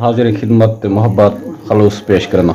ਹਾਜ਼ਰ ਖਿਦਮਤ ਤੇ ਮੁਹੱਬਤ ਖਲੂਸ ਪੇਸ਼ ਕਰਨਾ।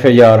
FIR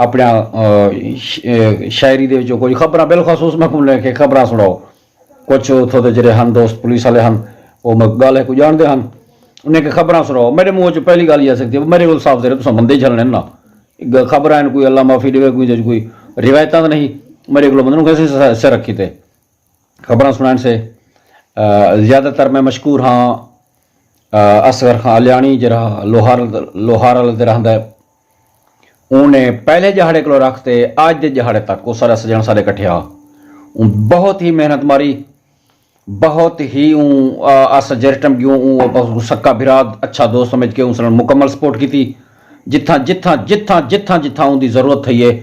اپنا شاعری دے وچوں کوئی خبراں بالخصوص محکوم لے کے خبراں سناؤ کچھ اتھوں دے جڑے ہن دوست پولیس والے ہن وہ گل ہے کو جانتے ہیں انہیں کہ خبراں سناؤ میرے منہ چ پہلی گل یہ سکتی ہے میرے کو صاف دے تساں بندے چلنے نا خبراں کوئی اللہ معافی دے کوئی روایتاں نہیں میرے کو بندوں کیسے سے رکھی تے خبراں سنان سے زیادہ تر میں مشکور ہاں اصغر خان علیانی جڑا لوہار والے رہندا ہے انہیں پہلے جہاڑے کو رکھتے آج دے جہاڑے تک وہ سارا سجن سارے کٹھے آ بہت ہی محنت ماری بہت ہی اس جرٹم کیوں سکا براد اچھا دوست سمجھ کے اس نے مکمل سپورٹ کی تھی جتھاں جتھاں جتھاں جتھاں جتھاں ان دی ضرورت تھی ہے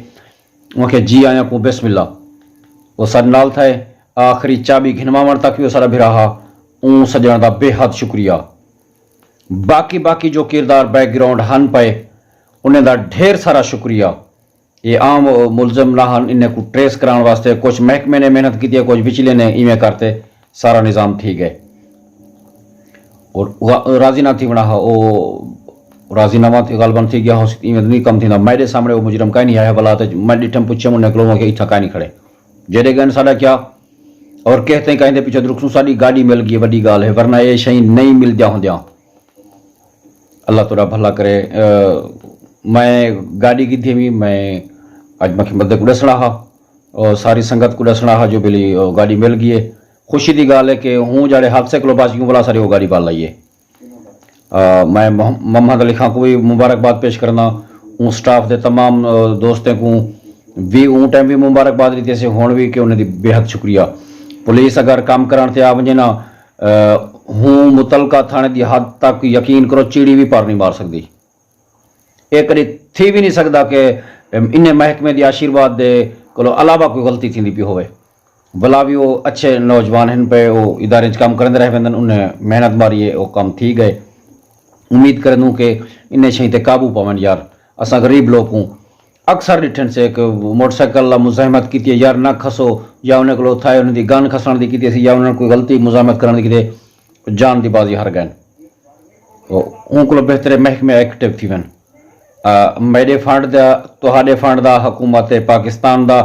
وہ کہ جی آیا کو بسم اللہ وہ سر نال تھے آخری چابی گھنواون تک بھی وہ سارا بھی رہا اون سجن دا بے حد شکریہ باقی جو کردار بیک گراؤنڈ ہن پے انہیں دا ڈھیر سارا شکریہ یہ عام ملزم نہ ہن انہیں کو ٹریس کران واسطے کچھ محکمے نے محنت کی کچھ وچلے نے ایویں کرتے سارا نظام ٹھیک ہے اور راضی نہ تھی بنا وہ راضی نامہ تھی غالباً تھی گیا ہو سکتی نہیں کم تھی میرے سامنے وہ مجرم کہیں نہیں آیا بلا تو میں ڈٹم پوچھے انہیں نکلوں کہ اتھا کہیں نہیں کھڑے جڑے گئے ساڈا کیا اور کہتے ہیں کہیں دے پیچھے رکسوں ساری گاڑی مل گئی وڈی گال ہے ورنہ یہ شئی نہیں مل دیا ہوندیاں اللہ تعالیٰ بھلا کرے میں گاڑی کی تھی بھی میں اج مکھی مدد کو ڈسنا ہا اور ساری سنگت کو ڈسنا ہا جو بلی گاڑی مل گئی ہے خوشی دی گال ہے کہ ہوں جاڑے حادثے کو باز کیوں بلا ساری وہ گاڑی پال لائیے میں محمد علی خان کو بھی مبارکباد پیش کرنا ہوں سٹاف دے تمام دوستوں کو بھی اون ٹائم بھی مبارکباد دیتی سے ہون بھی کہ انہیں دی بے حد شکریہ پولیس اگر کام کران تے آ ونجے نا ہوں متعلقہ تھانے دی حد تک یقین کرو چیڑی بھی پار نہیں مار سکتی ایک کدی تھی بھی نہیں سکتا کہ انہیں محکمے دی آشیرواد دے کو علاوہ کوئی غلطی تھی پی ہوئے بلا بھی وہ اچھے نوجوان ہیں پہ وہ ادارے کام کرتے رہ پہ انہیں محنت ماری ہے وہ کام تھی گئے امید کروں کہ انہیں شہیں تے قابو پاون یار اساں غریب لوگ ہوں اکثر ڈٹھن سے کہ موٹر سائیکل مزاحمت کی یار نہ کھسو یا انہیں کو تھائے انہیں دی گن کھسان دی کی یا انہیں کوئی غلطی مزاحمت کرنے دی کی جان دی بازی ہر گئے ان کو بہتر محکمے ایکٹیو تھی ون میرے فنڈ دا تہاڈے فنڈ دا حکومت پاکستان دا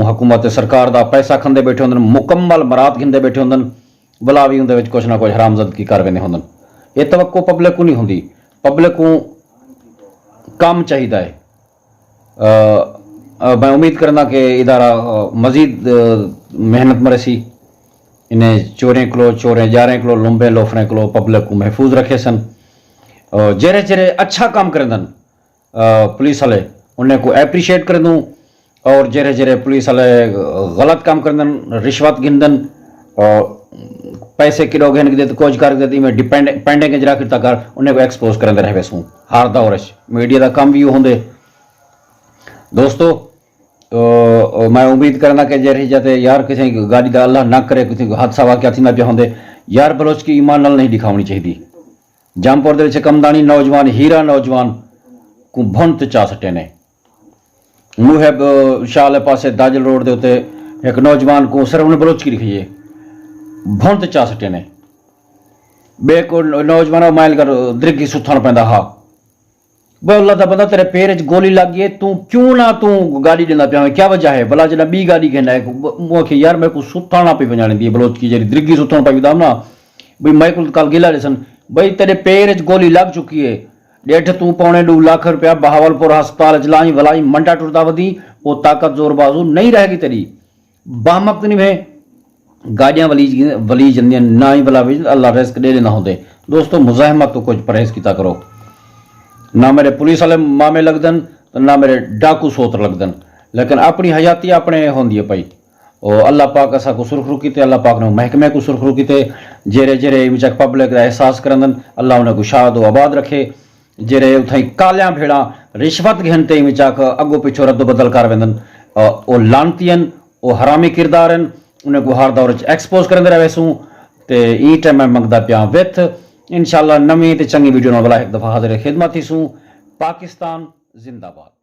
حکومت سرکار دا پیسہ کھندے بیٹھے ہوندن مکمل مراد گھندے بیٹھے ہوندن بلا بھی اندر کچھ نہ کچھ حرامزدگی کر ویندے ہوندن یہ توقع پبلک کو نہیں ہوندی پبلک کو کام چاہیے ہے میں امید کرنا کہ ادارہ مزید محنت مرسی انہیں چوریں جاریں کلو لمبے لوفریں کلو پبلک کو محفوظ رکھے سن جرے جرے اچھا کام کریں دن پولیس والے انہیں کو اپریشیٹ کر دوں اور جرے جرے پولیس والے غلط کام کر دن رشوت گھندن اور پیسے کلو گھن کے کچھ کر دیتی میں پینڈنگ اجرا کرتا کر انہیں کو ایکسپوز کرتے رہ ویسوں ہر دور میڈیا دا کام بھی ہوندے دوستو میں امید کرنا کہ جرے جاتے یار کسی گاڑی دا اللہ نہ کرے کسی حادثہ واقعہ تھی نہ پہ ہوندے یار بلوچ کی ایمان نال نہیں دکھاونی چاہیے جامپور دے وچ کمدانی نوجوان ہیرا نوجوان کو بھنت چا سٹے نے محب شال پاسے داجل روڈ دے ہوتے ایک نوجوان کو صرف انہیں بلوچ کی لکھی ہے بھنت چا سٹے نے بے کو نوجوان مائل کر درگی ستھان پیندا ہا بے اللہ دا بندہ تیرے پیر وچ گولی لگ گئی تو کیوں نہ تو گاڑی دیندا پیا کیا وجہ ہے بلا جڑا بی گاڑی کہنا ہے مو کہ یار میں کو ستھانا پہ ونجانے دی بلوچ کی جڑی درگی ستھان پہ دام نا بھئی میں کو کل گلا لسن بھئی تیرے پیر وچ گولی لگ چکی ہے ڈیٹھ تو پونے 2 لاکھ روپیہ بہاولپور ہسپتال چلائی ولائی منڈا ٹردا ودی وہ طاقت زور بازو نہیں رہے گی تیری بامک نہیں ہے گاڑیاں ولی جندیاں نہ ہی بلا اللہ رزق دے نہ ہوندے دوستو مزاحمت تو کچھ پرہیز کیتا کرو نہ میرے پولیس والے مامے لگدن نہ میرے ڈاکو سوتر لگدن لیکن اپنی حیاتی اپنے ہوندی ہے پئی اور اللہ پاک اسا کو سرخرو کیتے اللہ پاک نے محکمے کو سرخرو کیتے جرے جرے مچک پبلک دا احساس کرندن اللہ انہیں کو شاد و آباد رکھے جرے اتھائی کالیاں بھیڑاں رشوت گھنتے مچاک اگو پیچھو رد و بدل کر ویندن او لانتین او حرامی کردارن انہیں کو ہر دور ایکسپوز کرندے رہے ویسوں تے ای ٹائم میں منگدا پیا ویت انشاءاللہ نمی تے چنگی ویڈیو نال بلا ایک دفعہ حاضر خدمت تھی سوں پاکستان زندہ باد